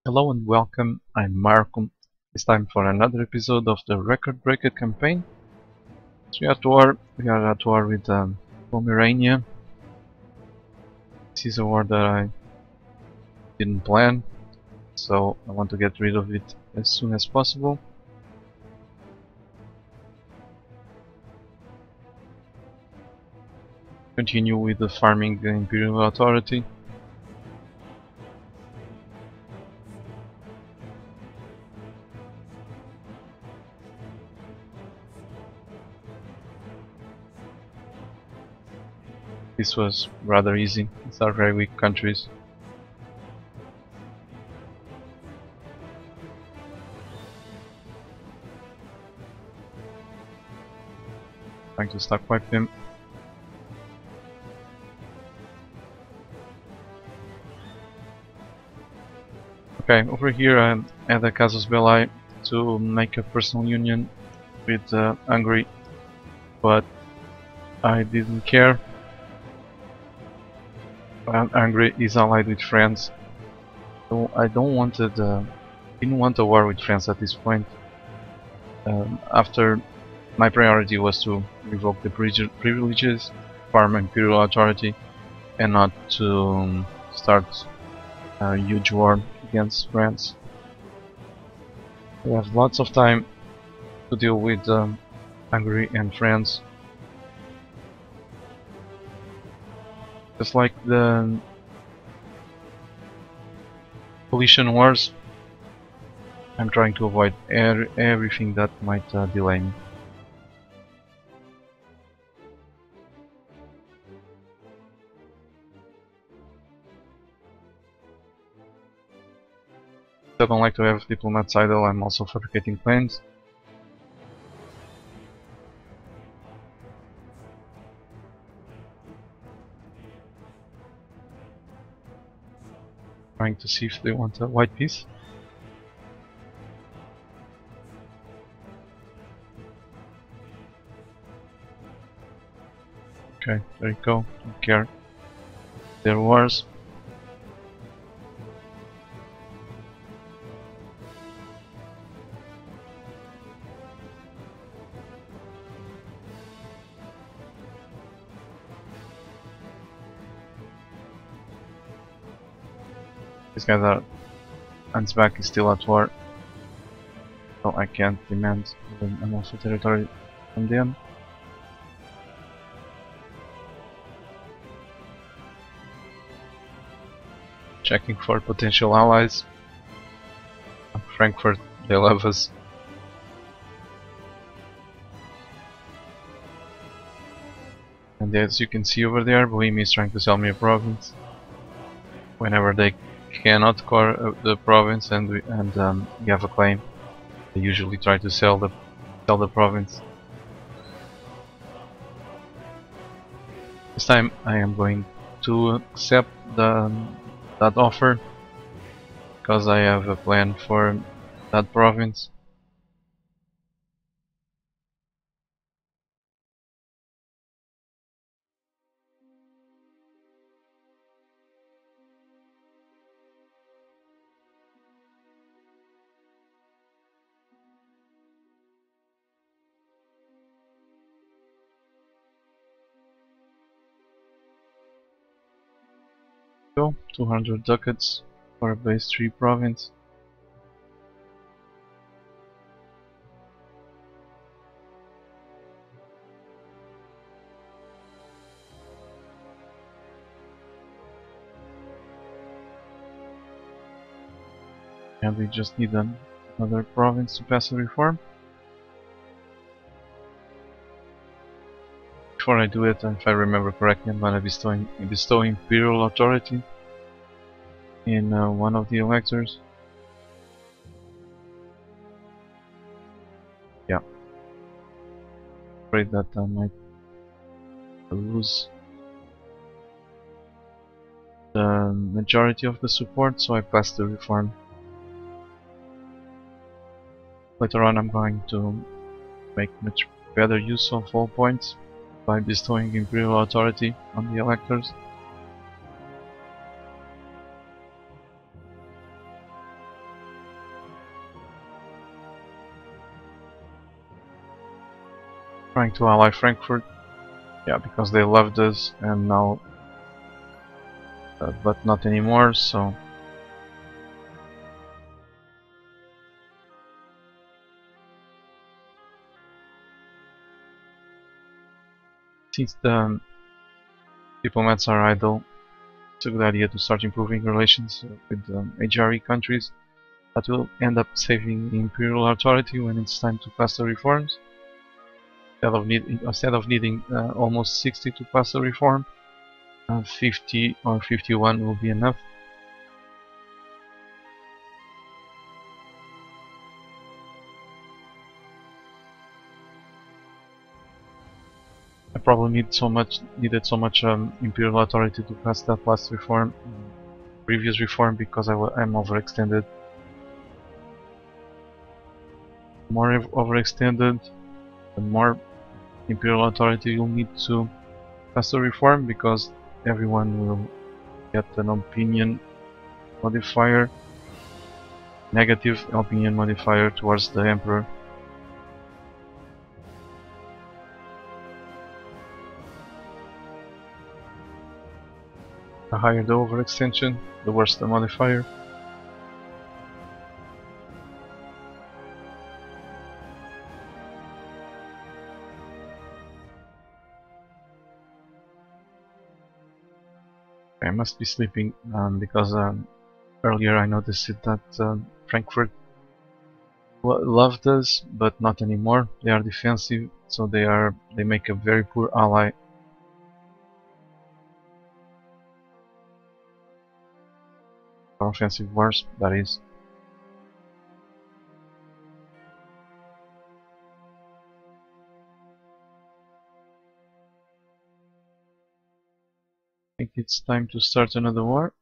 Hello and welcome, I'm Marco. It's time for another episode of the Record Breaker campaign. So we are at war with Pomerania. This is a war that I didn't plan, so I want to get rid of it as soon as possible. Continue with the farming the Imperial Authority. This was rather easy, these are very weak countries. Trying to stack wipe them. Okay, over here I had a casus belli to make a personal union with Hungary, but I didn't care. Hungary is allied with France, so I didn't want a war with France at this point. After my priority was to revoke the privileges, farm Imperial authority, and not to start a huge war against France. We have lots of time to deal with Hungary and France. Just like the coalition wars, I'm trying to avoid everything that might delay me. I don't like to have diplomats idle, I'm also fabricating plans. Trying to see if they want a white piece. Okay, there you go, don't care. There wars. These guys are Ansbach is still at war, so I can't demand enough territory from them. Checking for potential allies. Frankfurt, they love us. And as you can see over there, Bohemia is trying to sell me a province. Whenever they cannot core the province and we have a claim, they usually try to sell the province. This time I am going to accept that offer because I have a plan for that province. So 200 ducats for a base 3 province. And we just need another province to pass a reform. Before I do it, if I remember correctly, I'm gonna bestow Imperial authority in one of the electors. Yeah. Afraid that I might lose the majority of the support, so I passed the reform. Later on I'm going to make much better use of all points by bestowing Imperial authority on the electors. trying to ally Frankfurt. Yeah, because they loved us and now, but not anymore, so. Since the diplomats are idle, it's a good idea to start improving relations with the HRE countries. That will end up saving the Imperial authority when it's time to pass the reforms. Instead of needing almost 60 to pass the reform, 50 or 51 will be enough. I probably needed so much Imperial authority to pass that last reform, previous reform, because I'm overextended. The more overextended, the more Imperial authority you'll need to pass the reform, because everyone will get an opinion modifier, negative opinion modifier towards the Emperor. The higher the overextension, the worse the modifier. I must be sleeping because earlier I noticed that Frankfurt loved us, but not anymore. They are defensive, so they make a very poor ally. For offensive wars, that is. I think it's time to start another war.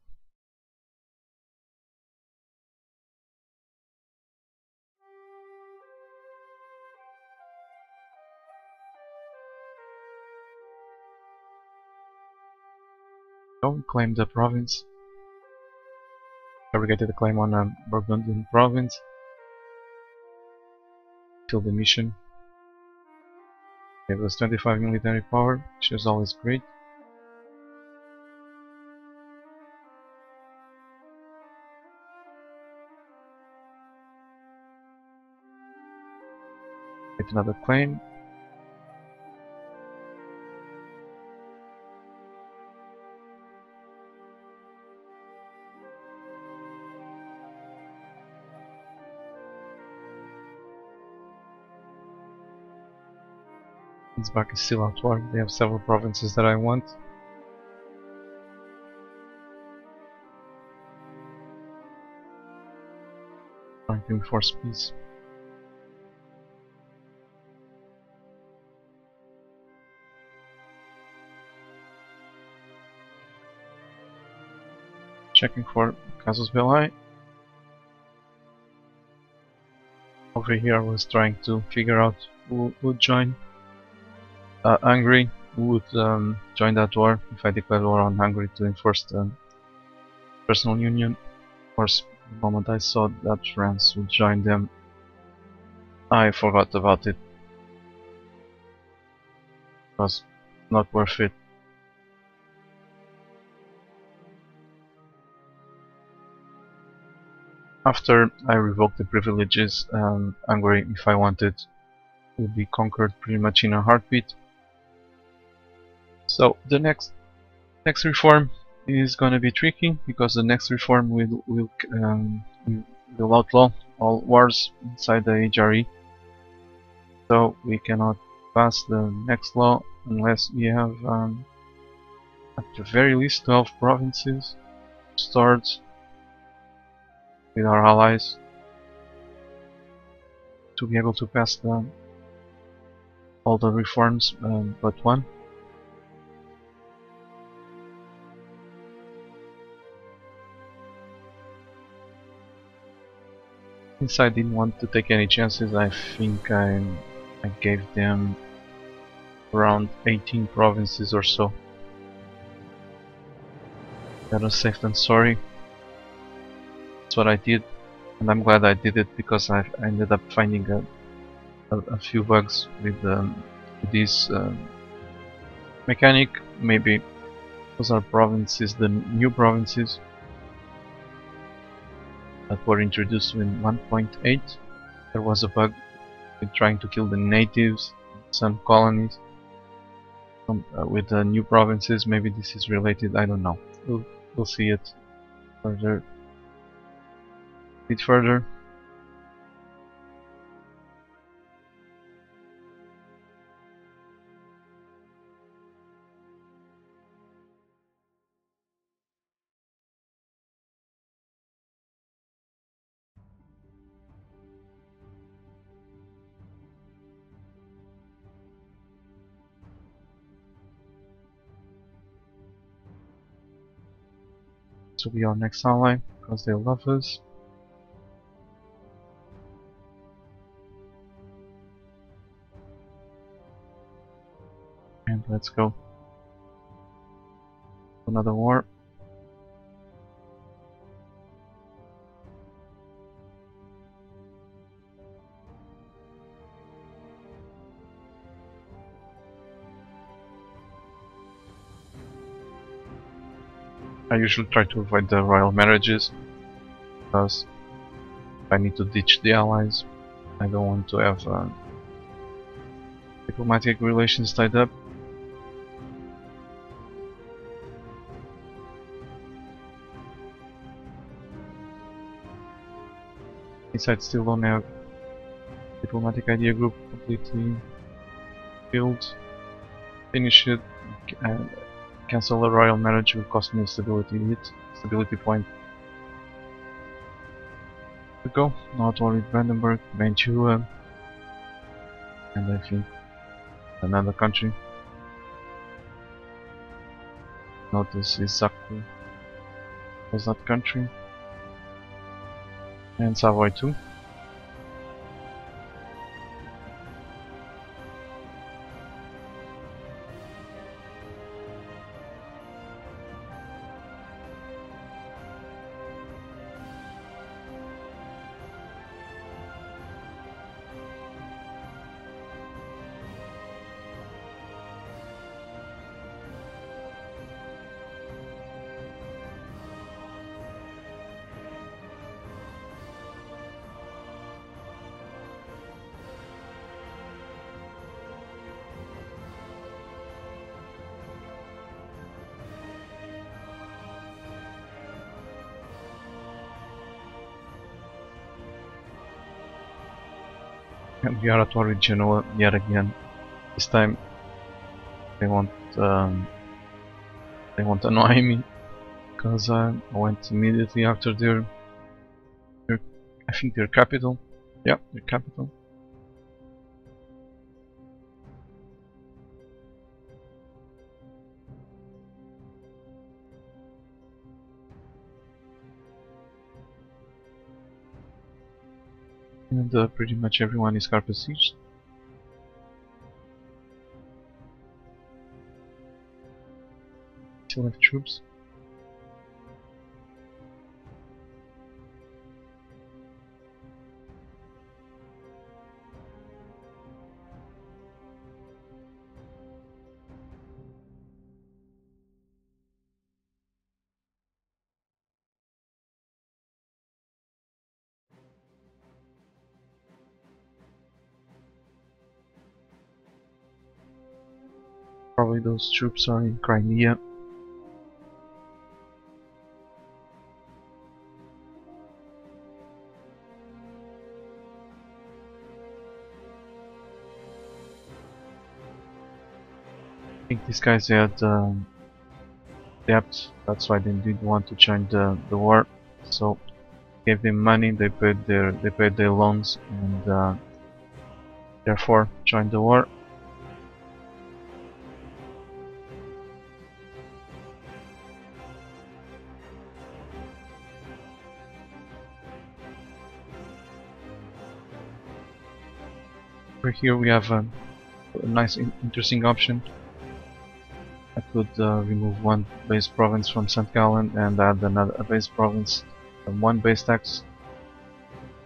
Don't claim the province. Fabricated a claim on a Burgundian province. Kill the mission. Gave us 25 military power, which is always great. Get another claim. Back is still at war. They have several provinces that I want. Trying to enforce peace. Checking for Casus Belli. Over here I was trying to figure out who would join Hungary, who would join that war if I declared war on Hungary to enforce the personal union. Of course, the moment I saw that France would join them, I forgot about it. It was not worth it. After I revoked the privileges, Hungary, if I wanted, would be conquered pretty much in a heartbeat. So the next reform is gonna be tricky, because the next reform will outlaw all wars inside the HRE. So we cannot pass the next law unless we have at the very least 12 provinces stored with our allies to be able to pass all the reforms but one. Since I didn't want to take any chances, I think I gave them around 18 provinces or so. Better safe than sorry. That's what I did, and I'm glad I did it, because I ended up finding a few bugs with this mechanic. Maybe those are provinces, the new provinces that were introduced in 1.8. There was a bug with trying to kill the natives, some colonies with the new provinces. Maybe this is related, I don't know. We'll see it further, a bit further. This will be our next ally because they love us. And let's go. Another war. I usually try to avoid the royal marriages because I need to ditch the allies. I don't want to have diplomatic relations tied up. I still don't have diplomatic idea group completely built. Finish it. Cancel a royal marriage will cost me a stability point. We go. Not worried. Brandenburg, Mantua, and I think another country. Notice exactly was that country. And Savoy too. And we are at war with Genoa yet again. This time they won't annoy me because I went immediately after their I think their capital. Yeah, their capital. And pretty much everyone is car besieged. Still have troops. Probably those troops are in Crimea. I think these guys had debt, that's why they didn't want to join the war. So gave them money, they paid their loans, and therefore joined the war. Over here we have a nice interesting option. I could remove one base province from St. Gallen and add a base province, one base tax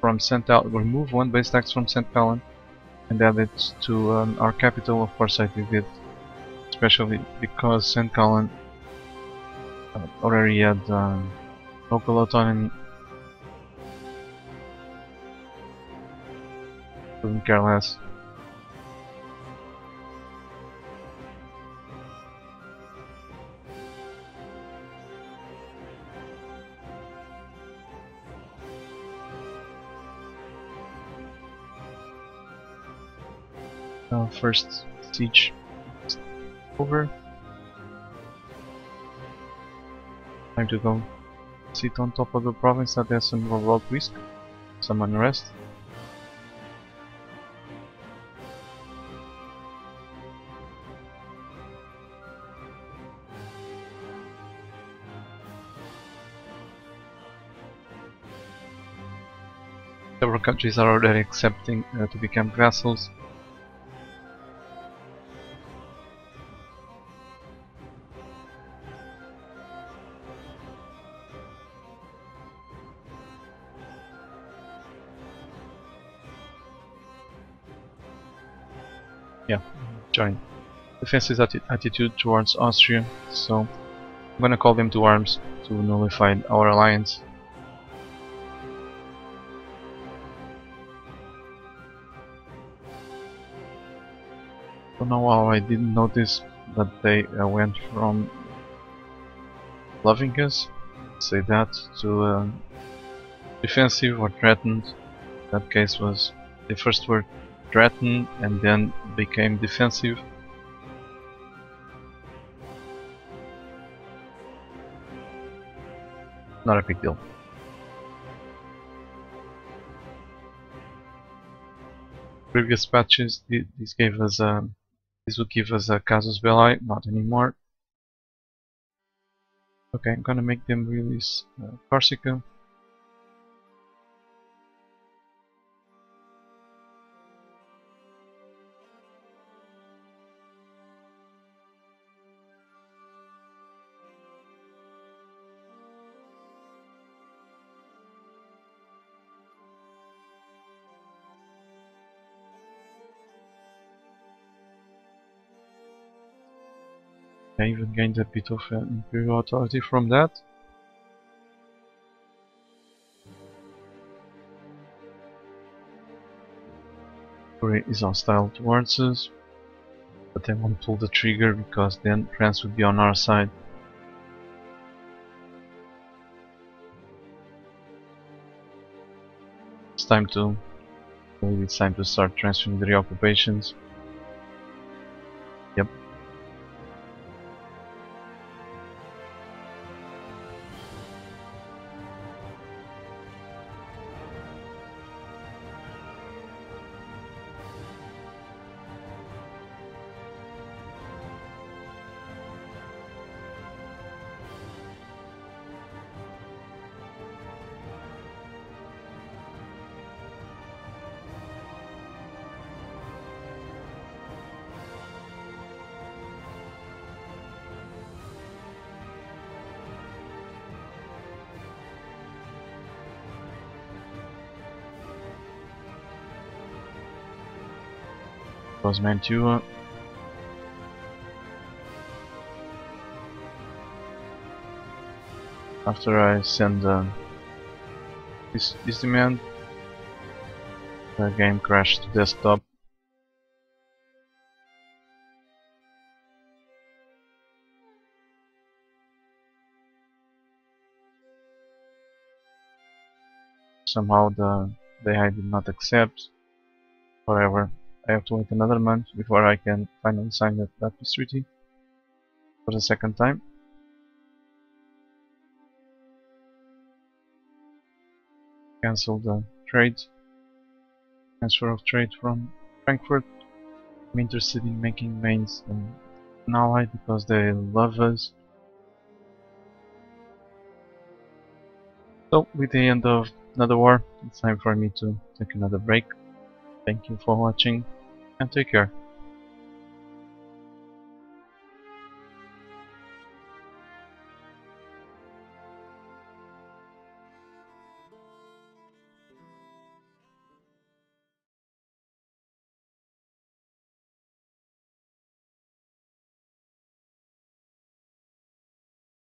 from St. Gallen. Remove one base tax from St. Gallen and add it to our capital. Of course I did it especially because St. Gallen already had local autonomy. Couldn't care less. First siege is over. Time to go sit on top of the province that has some overall risk, some unrest. Several countries are already accepting to become vassals. Yeah, join. Defensive attitude towards Austria, so I'm gonna call them to arms to nullify our alliance. Don't know how I didn't notice that they went from loving us, say that, to defensive or threatened. That case was they first were threatened and then became defensive. Not a big deal. Previous patches, this gave us this would give us a casus belli, not anymore. Okay, I'm gonna make them release Corsica. I even gained a bit of Imperial authority from that. Korea is hostile towards us, but I won't pull the trigger because then France would be on our side. Maybe it's time to start transferring the reoccupations. Yep. Was meant to after I send this demand, the game crashed to desktop. Somehow the AI did not accept. However, I have to wait another month before I can finally sign that peace treaty for the second time. Cancel the trade, transfer of trade from Frankfurt. I'm interested in making Mainz an ally because they love us. So, with the end of another war, it's time for me to take another break. Thank you for watching and take care.